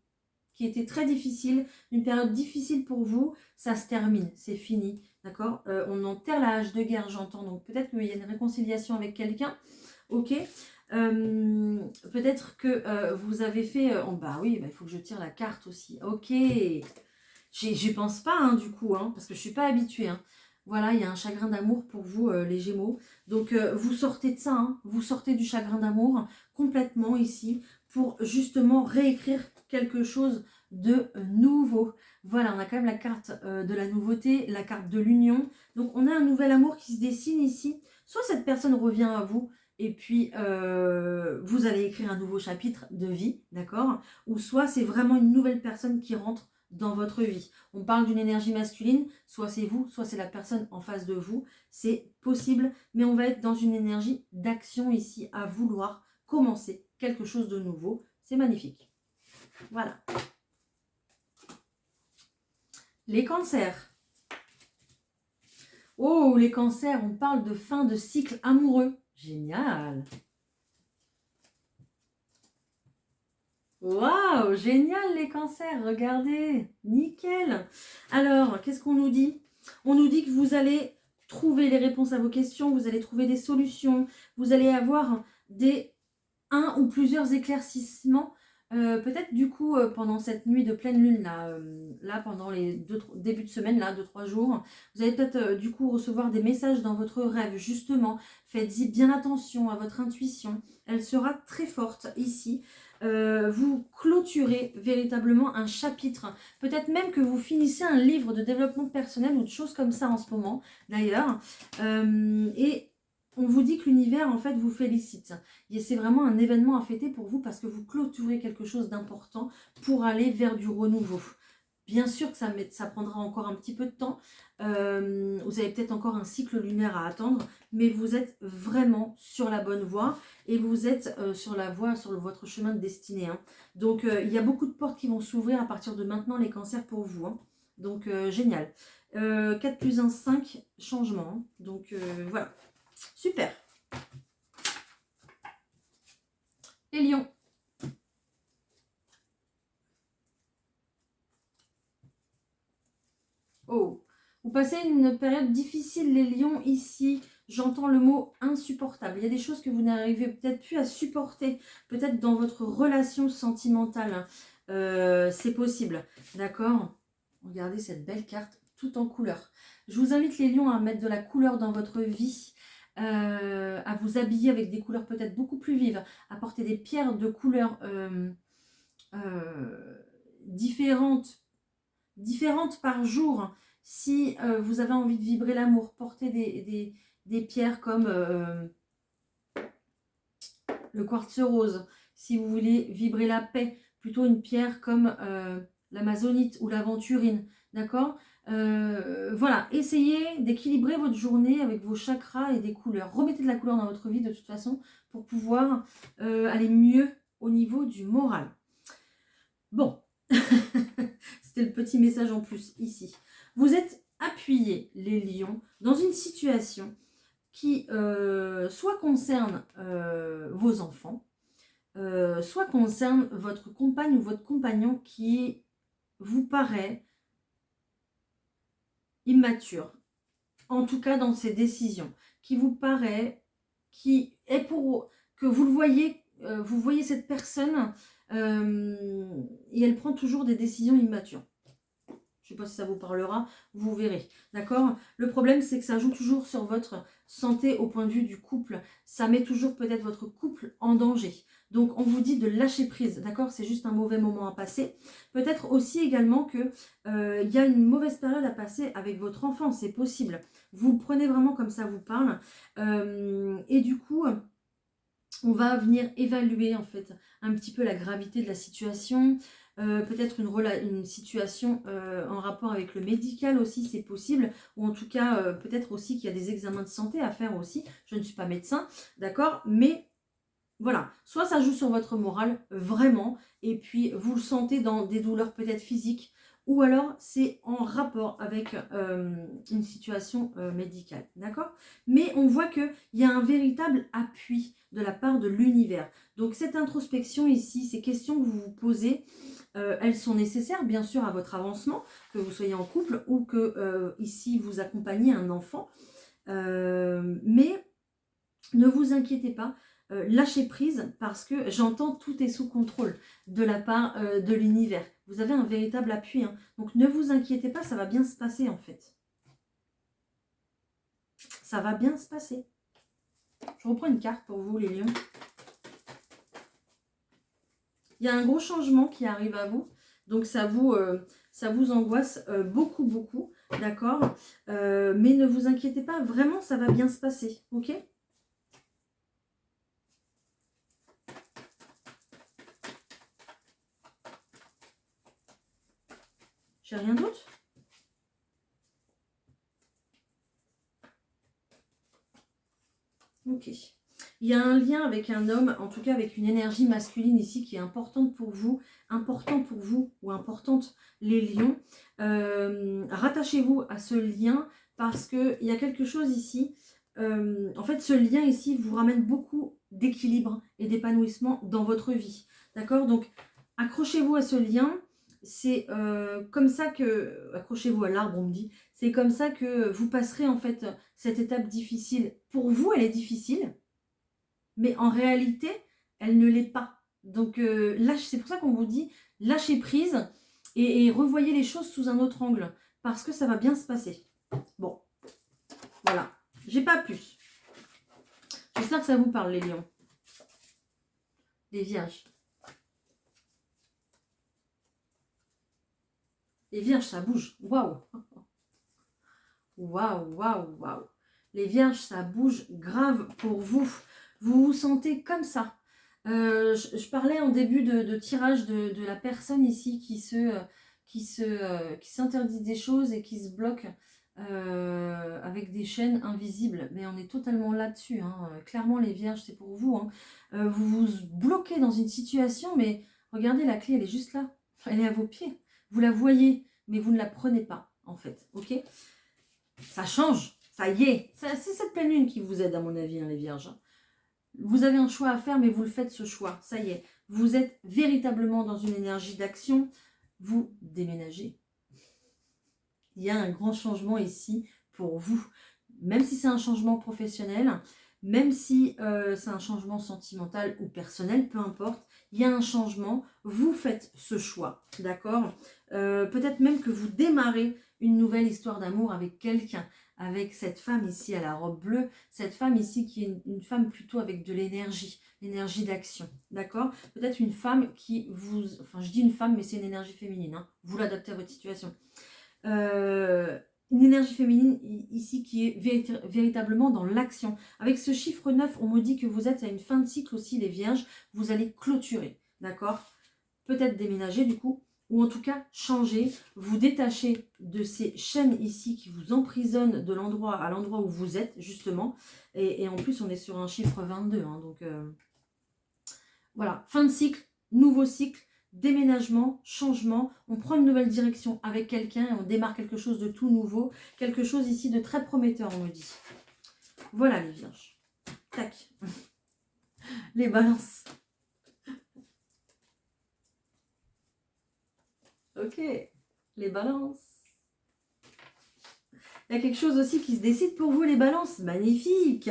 était très difficile, une période difficile pour vous, ça se termine, c'est fini, d'accord? On enterre la hache de guerre, j'entends, donc peut-être qu'il y a une réconciliation avec quelqu'un, ok? Peut-être que vous avez fait, oh, bah oui, bah, il faut que je tire la carte aussi, ok? J'y pense pas, hein, du coup, hein, parce que je suis pas habituée, hein. Voilà, il y a un chagrin d'amour pour vous, les Gémeaux. Donc, vous sortez de ça, hein, vous sortez du chagrin d'amour complètement ici pour justement réécrire quelque chose de nouveau. Voilà, on a quand même la carte de la nouveauté, la carte de l'union. Donc, on a un nouvel amour qui se dessine ici. Soit cette personne revient à vous et puis vous allez écrire un nouveau chapitre de vie, d'accord? Ou soit c'est vraiment une nouvelle personne qui rentre dans votre vie. On parle d'une énergie masculine, soit c'est vous, soit c'est la personne en face de vous. C'est possible, mais on va être dans une énergie d'action ici, à vouloir commencer quelque chose de nouveau. C'est magnifique. Voilà. Les cancers. Oh, les cancers, on parle de fin de cycle amoureux. Génial. Waouh, génial les cancers, regardez, nickel. Alors, qu'est-ce qu'on nous dit? On nous dit que vous allez trouver les réponses à vos questions, vous allez trouver des solutions, vous allez avoir un ou plusieurs éclaircissements. Peut-être du coup pendant cette nuit de pleine lune là pendant les débuts de semaine là, 2-3 jours, vous allez peut-être du coup recevoir des messages dans votre rêve. Justement, faites-y bien attention à votre intuition, elle sera très forte ici. Vous clôturez véritablement un chapitre. Peut-être même que vous finissez un livre de développement personnel ou de choses comme ça en ce moment, d'ailleurs. Et on vous dit que l'univers, en fait, vous félicite. C'est vraiment un événement à fêter pour vous parce que vous clôturez quelque chose d'important pour aller vers du renouveau. Bien sûr que ça prendra encore un petit peu de temps. Vous avez peut-être encore un cycle lunaire à attendre, mais vous êtes vraiment sur la bonne voie et vous êtes sur la voie, sur votre chemin de destinée, hein. Donc, il y a beaucoup de portes qui vont s'ouvrir à partir de maintenant, les cancers, pour vous, hein. Donc, génial. 4 plus 1, 5, changement, hein. Donc, voilà. Super. Les lions. Oh, vous passez une période difficile, les lions, ici. J'entends le mot insupportable. Il y a des choses que vous n'arrivez peut-être plus à supporter, peut-être dans votre relation sentimentale. C'est possible, d'accord? Regardez cette belle carte, tout en couleur. Je vous invite, les lions, à mettre de la couleur dans votre vie, à vous habiller avec des couleurs peut-être beaucoup plus vives, à porter des pierres de couleurs différentes par jour. Si vous avez envie de vibrer l'amour, portez des pierres comme le quartz rose. Si vous voulez vibrer la paix, plutôt une pierre comme l'amazonite ou l'aventurine. D'accord? Voilà, essayez d'équilibrer votre journée avec vos chakras et des couleurs. Remettez de la couleur dans votre vie de toute façon pour pouvoir aller mieux au niveau du moral. Bon, c'était le petit message en plus ici. Vous êtes appuyés, les lions, dans une situation qui soit concerne vos enfants, soit concerne votre compagne ou votre compagnon qui vous paraît immature, en tout cas dans ses décisions, qui vous paraît, qui est pour que vous le voyez, vous voyez cette personne et elle prend toujours des décisions immatures. Je ne sais pas si ça vous parlera, vous verrez. D'accord? Le problème, c'est que ça joue toujours sur votre santé au point de vue du couple. Ça met toujours peut-être votre couple en danger. Donc, on vous dit de lâcher prise. D'accord? C'est juste un mauvais moment à passer. Peut-être aussi également qu'il y a une mauvaise période à passer avec votre enfant. C'est possible. Vous le prenez vraiment comme ça vous parle. Et du coup, on va venir évaluer en fait un petit peu la gravité de la situation. Peut-être une situation en rapport avec le médical aussi, c'est possible, ou en tout cas peut-être aussi qu'il y a des examens de santé à faire aussi. Je ne suis pas médecin, d'accord, mais voilà, soit ça joue sur votre morale vraiment, et puis vous le sentez dans des douleurs peut-être physiques, ou alors c'est en rapport avec une situation médicale, d'accord? Mais on voit qu'il y a un véritable appui de la part de l'univers. Donc cette introspection ici, ces questions que vous vous posez, elles sont nécessaires bien sûr à votre avancement, que vous soyez en couple ou que ici vous accompagnez un enfant. Mais ne vous inquiétez pas, lâchez prise parce que j'entends tout est sous contrôle de la part de l'univers. Vous avez un véritable appui, hein. Donc ne vous inquiétez pas, ça va bien se passer en fait. Ça va bien se passer. Je reprends une carte pour vous les lions. Il y a un gros changement qui arrive à vous, donc ça vous angoisse beaucoup, beaucoup, d'accord, mais ne vous inquiétez pas, vraiment ça va bien se passer, ok? J'ai rien d'autre? Ok. Il y a un lien avec un homme, en tout cas avec une énergie masculine ici qui est importante pour vous ou importante les lions. Rattachez-vous à ce lien parce qu'il y a quelque chose ici. En fait, ce lien ici vous ramène beaucoup d'équilibre et d'épanouissement dans votre vie. D'accord? Donc, accrochez-vous à ce lien. C'est comme ça que, accrochez-vous à l'arbre, on me dit, c'est comme ça que vous passerez en fait cette étape difficile. Pour vous, elle est difficile, mais en réalité, elle ne l'est pas. Donc, c'est pour ça qu'on vous dit, lâchez prise et revoyez les choses sous un autre angle, parce que ça va bien se passer. Bon, voilà, j'ai pas plus. J'espère que ça vous parle, les lions. Les vierges. Les vierges, ça bouge. Waouh! Waouh, waouh, waouh! Les vierges, ça bouge grave pour vous. Vous vous sentez comme ça. Je parlais en début de tirage de la personne ici qui se qui s'interdit des choses et qui se bloque avec des chaînes invisibles. Mais on est totalement là-dessus. Hein. Clairement, les vierges, c'est pour vous. Hein. Vous vous bloquez dans une situation, mais regardez, la clé, elle est juste là. Elle est à vos pieds. Vous la voyez, mais vous ne la prenez pas, en fait. Ok? Ça change. Ça y est. C'est cette pleine lune qui vous aide, à mon avis, hein, les vierges. Vous avez un choix à faire, mais vous le faites, ce choix. Ça y est. Vous êtes véritablement dans une énergie d'action. Vous déménagez. Il y a un grand changement ici pour vous. Même si c'est un changement professionnel, même si c'est un changement sentimental ou personnel, peu importe, il y a un changement. Vous faites ce choix, d'accord? Peut-être même que vous démarrez une nouvelle histoire d'amour avec quelqu'un, avec cette femme ici à la robe bleue, cette femme ici qui est une femme plutôt avec de l'énergie d'action, d'accord? Peut-être une femme qui vous... Enfin, je dis une femme, mais c'est une énergie féminine, hein, vous l'adaptez à votre situation. Une énergie féminine ici qui est véritablement dans l'action. Avec ce chiffre 9, on me dit que vous êtes à une fin de cycle aussi, les vierges. Vous allez clôturer, d'accord? Peut-être déménager du coup, ou en tout cas changer, vous détacher de ces chaînes ici qui vous emprisonnent de l'endroit à l'endroit où vous êtes, justement. Et en plus, on est sur un chiffre 22, hein, donc voilà, fin de cycle, nouveau cycle. Déménagement, changement, on prend une nouvelle direction avec quelqu'un et on démarre quelque chose de tout nouveau, quelque chose ici de très prometteur, on me dit. Voilà les vierges. Tac. Les balances. Ok, les balances. Il y a quelque chose aussi qui se décide pour vous, les balances. Magnifique.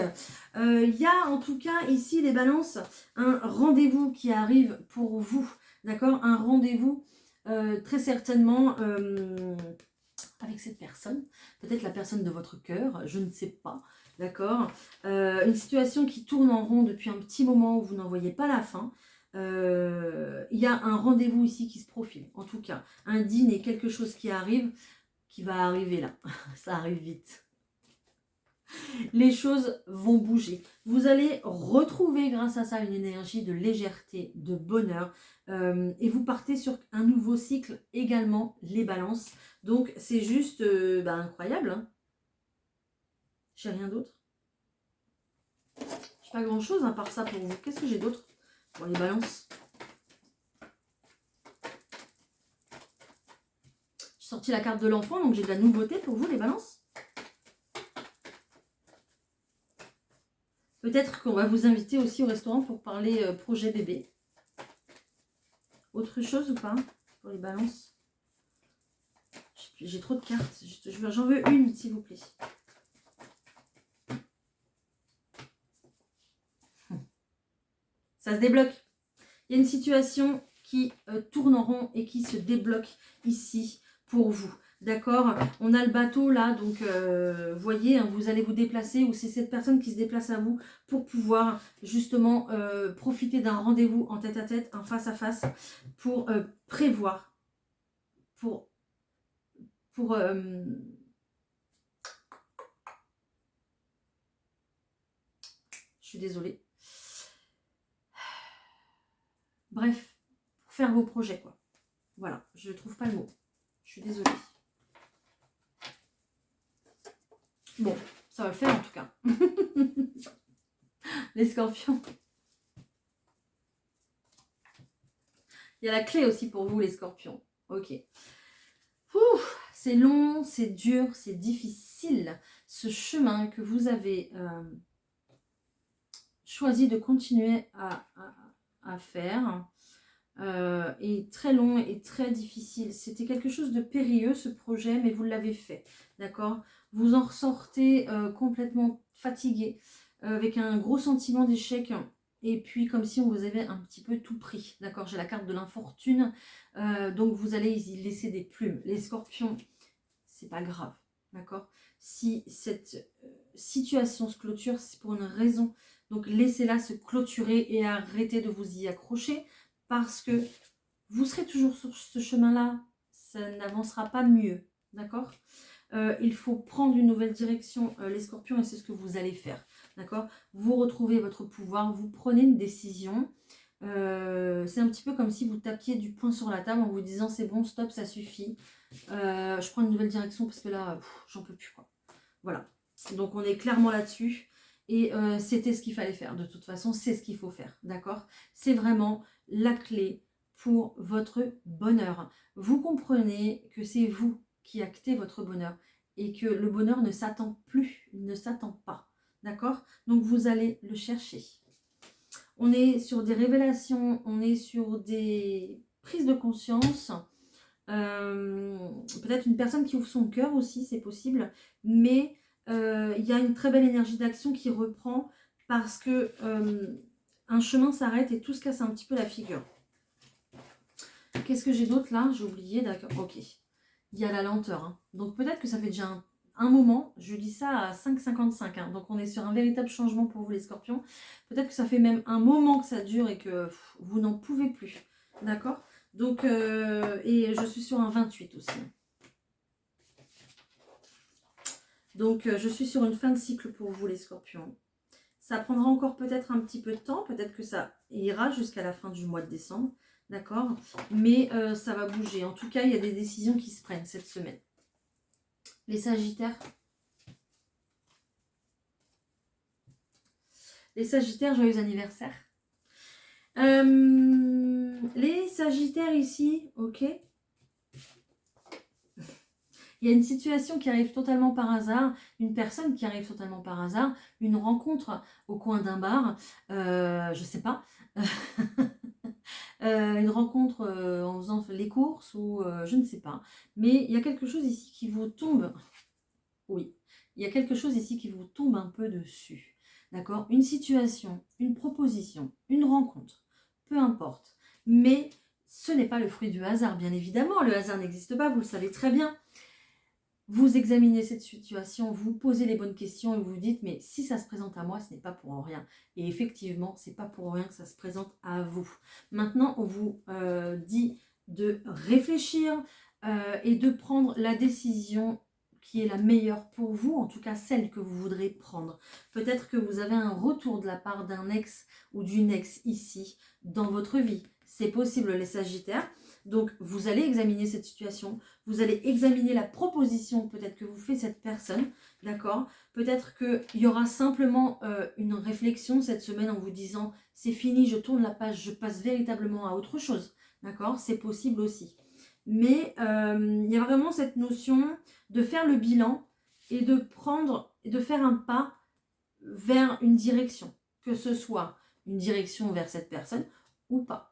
Il y a en tout cas ici, les balances, un rendez-vous qui arrive pour vous. D'accord? Un rendez-vous très certainement avec cette personne. Peut-être la personne de votre cœur, je ne sais pas. D'accord? Une situation qui tourne en rond depuis un petit moment où vous n'en voyez pas la fin. Il y a un rendez-vous ici qui se profile. En tout cas, un dîner, quelque chose qui arrive, qui va arriver là. Ça arrive vite. Les choses vont bouger. Vous allez retrouver grâce à ça une énergie de légèreté, de bonheur. Et vous partez sur un nouveau cycle également, les balances. Donc c'est juste incroyable. Hein. J'ai rien d'autre. J'ai pas grand chose à part ça pour vous. Qu'est-ce que j'ai d'autre pour les balances? J'ai sorti la carte de l'enfant, donc j'ai de la nouveauté pour vous, les balances. Peut-être qu'on va vous inviter aussi au restaurant pour parler projet bébé. Autre chose ou pas pour les balances? J'ai trop de cartes. J'en veux une, s'il vous plaît. Ça se débloque. Il y a une situation qui tourne en rond et qui se débloque ici pour vous. D'accord? On a le bateau là, donc voyez, hein, vous allez vous déplacer ou c'est cette personne qui se déplace à vous pour pouvoir justement profiter d'un rendez-vous en tête-à-tête, en face-à-face, pour prévoir, pour je suis désolée. Bref, pour faire vos projets, quoi. Voilà, je ne trouve pas le mot. Je suis désolée. Bon, ça va le faire en tout cas. Les scorpions. Il y a la clé aussi pour vous, les scorpions. Ok. C'est long, c'est dur, c'est difficile. Ce chemin que vous avez choisi de continuer à faire est très long et très difficile. C'était quelque chose de périlleux, ce projet, mais vous l'avez fait. D'accord? Vous en ressortez complètement fatigué, avec un gros sentiment d'échec. Et puis comme si on vous avait un petit peu tout pris. D'accord? J'ai la carte de l'infortune. Donc vous allez y laisser des plumes. Les scorpions, c'est pas grave. D'accord? Si cette situation se clôture, c'est pour une raison. Donc laissez-la se clôturer et arrêtez de vous y accrocher. Parce que vous serez toujours sur ce chemin-là. Ça n'avancera pas mieux. D'accord? Il faut prendre une nouvelle direction, les scorpions, et c'est ce que vous allez faire. D'accord? Vous retrouvez votre pouvoir, vous prenez une décision. C'est un petit peu comme si vous tapiez du poing sur la table en vous disant c'est bon, stop, ça suffit. Je prends une nouvelle direction parce que là, j'en peux plus quoi. Voilà. Donc on est clairement là-dessus. Et c'était ce qu'il fallait faire. De toute façon, c'est ce qu'il faut faire. D'accord? C'est vraiment la clé pour votre bonheur. Vous comprenez que c'est vous qui actez votre bonheur et que le bonheur ne s'attend plus, il ne s'attend pas. D'accord? Donc vous allez le chercher. On est sur des révélations, on est sur des prises de conscience. Peut-être une personne qui ouvre son cœur aussi, c'est possible. Mais il y a une très belle énergie d'action qui reprend parce que un chemin s'arrête et tout se casse un petit peu la figure. Qu'est-ce que j'ai d'autre là? J'ai oublié, d'accord. Ok. Il y a la lenteur. Hein. Donc peut-être que ça fait déjà un moment, je dis ça à 5,55. Hein. Donc on est sur un véritable changement pour vous les scorpions. Peut-être que ça fait même un moment que ça dure et que vous n'en pouvez plus. D'accord? Donc, et je suis sur un 28 aussi. Donc je suis sur une fin de cycle pour vous les scorpions. Ça prendra encore peut-être un petit peu de temps. Peut-être que ça ira jusqu'à la fin du mois de décembre. D'accord? Mais ça va bouger. En tout cas, il y a des décisions qui se prennent cette semaine. Les Sagittaires. Les Sagittaires, joyeux anniversaire. Les Sagittaires ici, ok. Il y a une situation qui arrive totalement par hasard, une personne qui arrive totalement par hasard, une rencontre au coin d'un bar, je sais pas. Une rencontre en faisant les courses ou je ne sais pas. Mais il y a quelque chose ici qui vous tombe. Oui, il y a quelque chose ici qui vous tombe un peu dessus. D'accord? Une situation, une proposition, une rencontre, peu importe. Mais ce n'est pas le fruit du hasard, bien évidemment. Le hasard n'existe pas, vous le savez très bien. Vous examinez cette situation, vous posez les bonnes questions et vous vous dites, mais si ça se présente à moi, ce n'est pas pour rien. Et effectivement, ce n'est pas pour rien que ça se présente à vous. Maintenant, on vous dit de réfléchir et de prendre la décision qui est la meilleure pour vous, en tout cas celle que vous voudrez prendre. Peut-être que vous avez un retour de la part d'un ex ou d'une ex ici dans votre vie. C'est possible les Sagittaires. Donc vous allez examiner cette situation, vous allez examiner la proposition peut-être que vous fait cette personne, d'accord? Peut-être qu'il y aura simplement une réflexion cette semaine en vous disant c'est fini, je tourne la page, je passe véritablement à autre chose, d'accord? C'est possible aussi. Mais il y a vraiment cette notion de faire le bilan et de prendre, de faire un pas vers une direction, que ce soit une direction vers cette personne ou pas.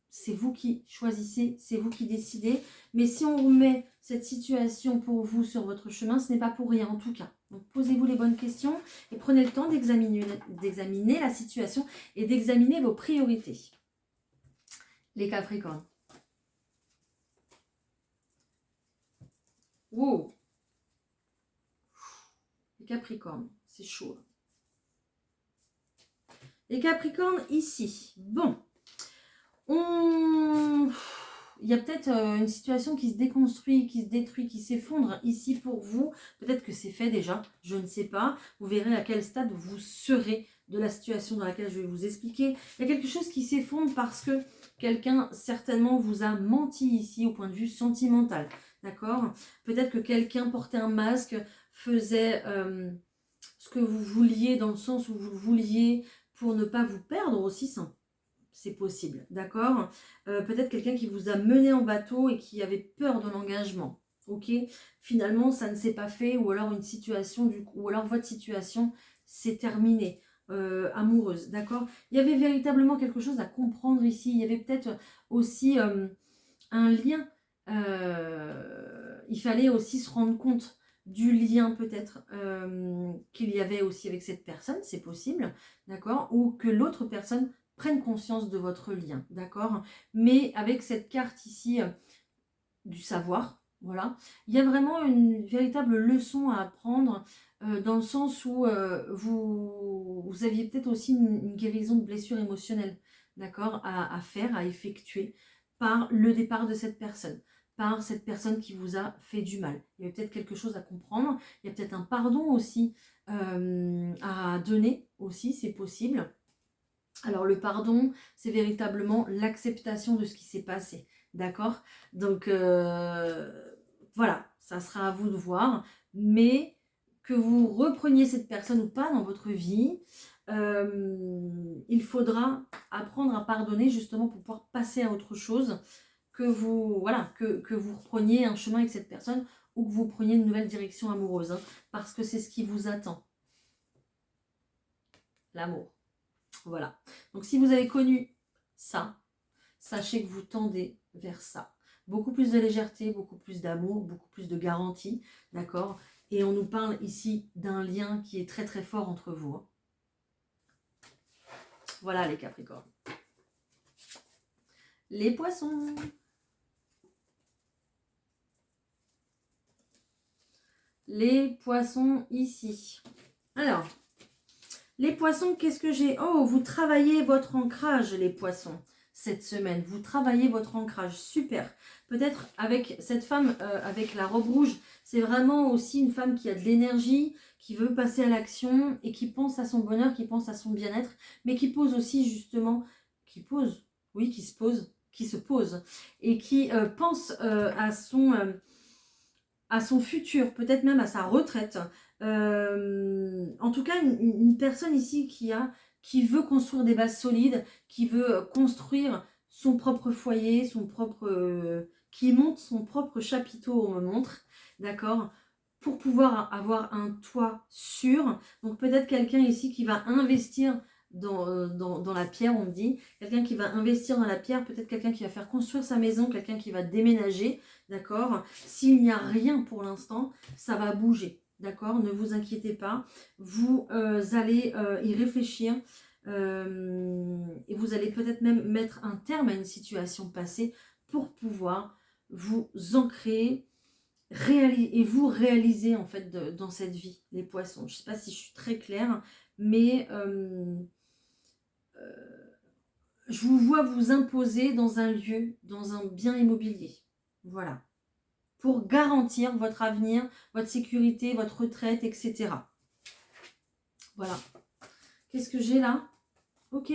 C'est vous qui choisissez, c'est vous qui décidez. Mais si on remet cette situation pour vous sur votre chemin, ce n'est pas pour rien en tout cas. Donc posez-vous les bonnes questions et prenez le temps d'examiner la situation et d'examiner vos priorités. Les Capricornes. Wow. Les Capricornes, c'est chaud. Les Capricornes ici. Bon. Il y a peut-être une situation qui se déconstruit, qui se détruit, qui s'effondre ici pour vous. Peut-être que c'est fait déjà, je ne sais pas. Vous verrez à quel stade vous serez de la situation dans laquelle je vais vous expliquer. Il y a quelque chose qui s'effondre parce que quelqu'un certainement vous a menti ici au point de vue sentimental. D'accord? Peut-être que quelqu'un portait un masque, faisait ce que vous vouliez dans le sens où vous le vouliez pour ne pas vous perdre aussi sans. C'est possible, d'accord? Peut-être quelqu'un qui vous a mené en bateau et qui avait peur de l'engagement, ok? Finalement, ça ne s'est pas fait, ou alors une situation, ou alors votre situation s'est terminée, amoureuse, d'accord? Il y avait véritablement quelque chose à comprendre ici. Il y avait peut-être aussi un lien. Il fallait aussi se rendre compte du lien peut-être qu'il y avait aussi avec cette personne, c'est possible, d'accord? Ou que l'autre personne prennent conscience de votre lien, d'accord? Mais avec cette carte ici du savoir, voilà, il y a vraiment une véritable leçon à apprendre dans le sens où vous aviez peut-être aussi une guérison de blessure émotionnelle, d'accord, à faire, à effectuer par le départ de cette personne, par cette personne qui vous a fait du mal. Il y a peut-être quelque chose à comprendre, il y a peut-être un pardon aussi à donner aussi, c'est possible. Alors le pardon, c'est véritablement l'acceptation de ce qui s'est passé, d'accord? Donc voilà, ça sera à vous de voir, mais que vous repreniez cette personne ou pas dans votre vie, il faudra apprendre à pardonner justement pour pouvoir passer à autre chose, que vous, voilà, que vous repreniez un chemin avec cette personne ou que vous preniez une nouvelle direction amoureuse, hein, parce que c'est ce qui vous attend, l'amour. Voilà. Donc si vous avez connu ça, sachez que vous tendez vers ça. Beaucoup plus de légèreté, beaucoup plus d'amour, beaucoup plus de garantie, d'accord? Et on nous parle ici d'un lien qui est très très fort entre vous, hein. Voilà les Capricornes. Les Poissons. Les Poissons ici. Alors, les Poissons, qu'est-ce que j'ai? Oh, vous travaillez votre ancrage, les Poissons, cette semaine. Vous travaillez votre ancrage, super. Peut-être avec cette femme, avec la robe rouge, c'est vraiment aussi une femme qui a de l'énergie, qui veut passer à l'action et qui pense à son bonheur, qui pense à son bien-être, mais qui pose aussi justement, qui se pose et qui pense à son futur, peut-être même à sa retraite. En tout cas, une personne ici qui veut construire des bases solides, qui veut construire son propre foyer, qui monte son propre chapiteau, on me montre, d'accord, pour pouvoir avoir un toit sûr. Donc peut-être quelqu'un ici qui va investir dans la pierre, on me dit, quelqu'un qui va investir dans la pierre, peut-être quelqu'un qui va faire construire sa maison, quelqu'un qui va déménager, d'accord. S'il n'y a rien pour l'instant, ça va bouger, d'accord, ne vous inquiétez pas, vous allez y réfléchir, et vous allez peut-être même mettre un terme à une situation passée pour pouvoir vous ancrer et vous réaliser en fait dans cette vie, les Poissons. Je ne sais pas si je suis très claire, mais je vous vois vous imposer dans un lieu, dans un bien immobilier. Voilà. Pour garantir votre avenir, votre sécurité, votre retraite, etc. Voilà. Qu'est-ce que j'ai là? Ok.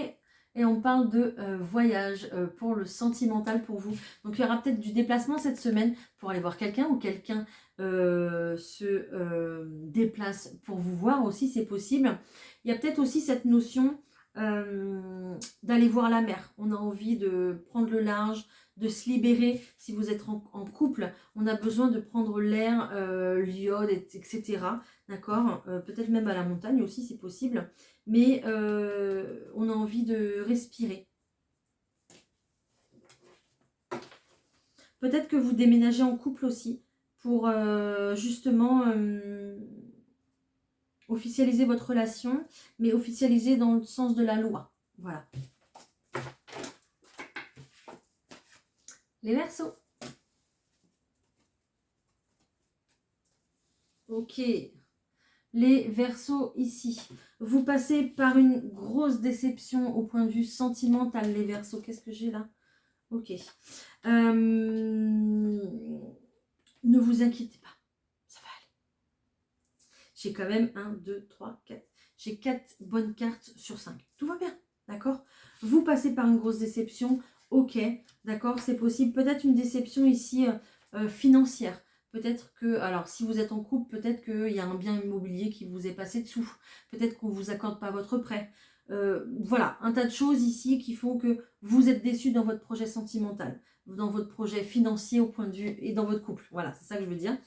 Et on parle de voyage pour le sentimental pour vous. Donc il y aura peut-être du déplacement cette semaine pour aller voir quelqu'un ou quelqu'un se déplace pour vous voir aussi, c'est possible. Il y a peut-être aussi cette notion d'aller voir la mer. On a envie de prendre le large, de se libérer. Si vous êtes en couple, on a besoin de prendre l'air, l'iode, etc. D'accord, peut-être même à la montagne aussi, c'est possible. Mais on a envie de respirer. Peut-être que vous déménagez en couple aussi pour justement officialiser votre relation, mais officialiser dans le sens de la loi. Voilà. Les Verseaux. Ok. Les Verseaux ici. Vous passez par une grosse déception au point de vue sentimental, les Verseaux. Qu'est-ce que j'ai là? Ok. Ne vous inquiétez pas. Ça va aller. J'ai quand même 1, 2, 3, 4. J'ai 4 bonnes cartes sur 5. Tout va bien. D'accord? Vous passez par une grosse déception. Ok. D'accord? C'est possible. Peut-être une déception ici financière. Peut-être que, alors si vous êtes en couple, peut-être qu'il y a un bien immobilier qui vous est passé dessous. Peut-être qu'on ne vous accorde pas votre prêt. Voilà, un tas de choses ici qui font que vous êtes déçu dans votre projet sentimental, dans votre projet financier au point de vue et dans votre couple. Voilà, c'est ça que je veux dire.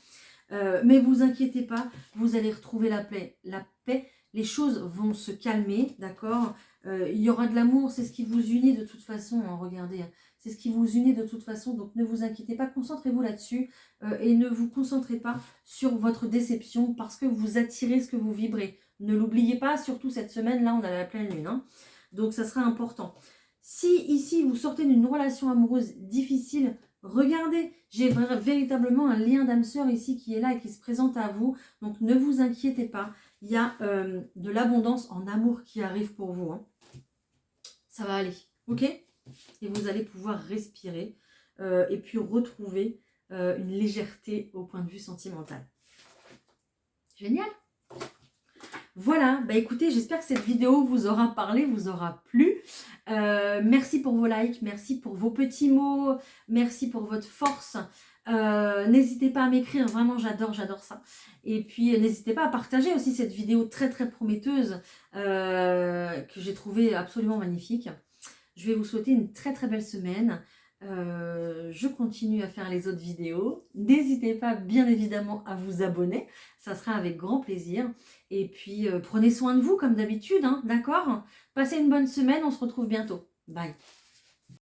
Mais vous inquiétez pas, vous allez retrouver la paix. La paix, les choses vont se calmer, d'accord. Il y aura de l'amour, c'est ce qui vous unit de toute façon, hein, regardez. Hein. C'est ce qui vous unit de toute façon, donc ne vous inquiétez pas, concentrez-vous là-dessus et ne vous concentrez pas sur votre déception parce que vous attirez ce que vous vibrez. Ne l'oubliez pas, surtout cette semaine, là, on a la pleine lune. Hein. Donc, ça sera important. Si ici, vous sortez d'une relation amoureuse difficile, regardez, j'ai véritablement un lien d'âme sœur ici qui est là et qui se présente à vous. Donc, ne vous inquiétez pas. Il y a de l'abondance en amour qui arrive pour vous. Hein. Ça va aller, ok? Et vous allez pouvoir respirer et puis retrouver une légèreté au point de vue sentimental. Génial! Voilà, bah écoutez, j'espère que cette vidéo vous aura parlé, vous aura plu. Merci pour vos likes, merci pour vos petits mots, merci pour votre force. N'hésitez pas à m'écrire, vraiment j'adore ça. Et puis n'hésitez pas à partager aussi cette vidéo très très prometteuse que j'ai trouvée absolument magnifique. Je vais vous souhaiter une très très belle semaine. Je continue à faire les autres vidéos. N'hésitez pas bien évidemment à vous abonner, ça sera avec grand plaisir. Et puis prenez soin de vous comme d'habitude, hein, d'accord? Passez une bonne semaine, on se retrouve bientôt. Bye!